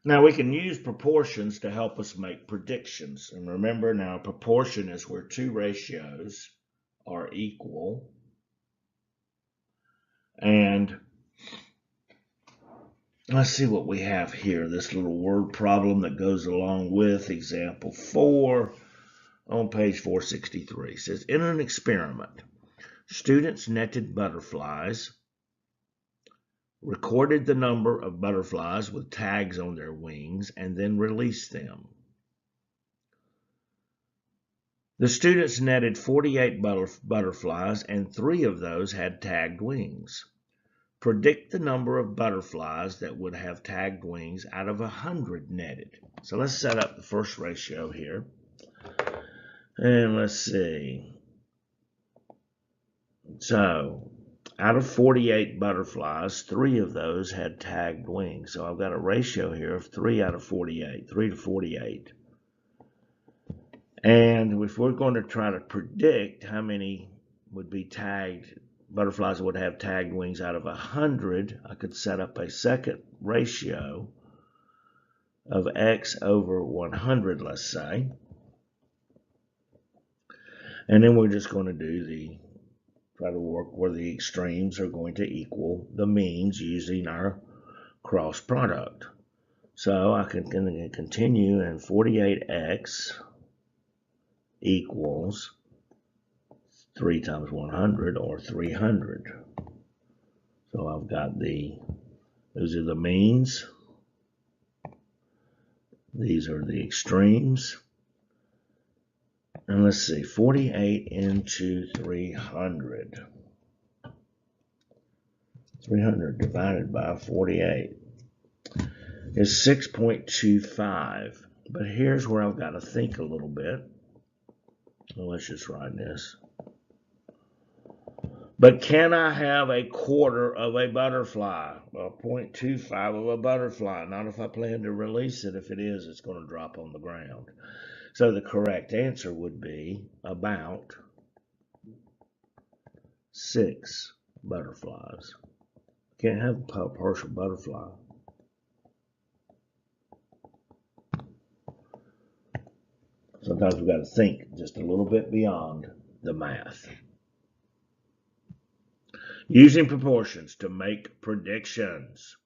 Now we can use proportions to help us make predictions. And remember now, proportion is where two ratios are equal. And let's see what we have here. This little word problem that goes along with example 4 on page 463. It says, in an experiment, students netted butterflies, recorded the number of butterflies with tags on their wings, and then released them. The students netted 48 butterflies, and 3 of those had tagged wings. Predict the number of butterflies that would have tagged wings out of 100 netted. So let's set up the first ratio here. And let's see. So out of 48 butterflies, 3 of those had tagged wings. So I've got a ratio here of 3 out of 48, 3 to 48. And if we're going to try to predict how many would be tagged, butterflies would have tagged wings out of 100, I could set up a second ratio of x over 100, let's say. And then we're just going to try to work where the extremes are going to equal the means using our cross product. So I can continue, and 48x equals 3 times 100, or 300. So I've got those are the means. These are the extremes. And let's see, 48 into 300. 300 divided by 48 is 6.25. But here's where I've got to think a little bit. Well, let's just write this. But can I have a quarter of a butterfly? Well, 0.25 of a butterfly. Not if I plan to release it. If it is, it's going to drop on the ground. So the correct answer would be about 6 butterflies. Can't have a partial butterfly. Sometimes we've got to think just a little bit beyond the math. Using proportions to make predictions.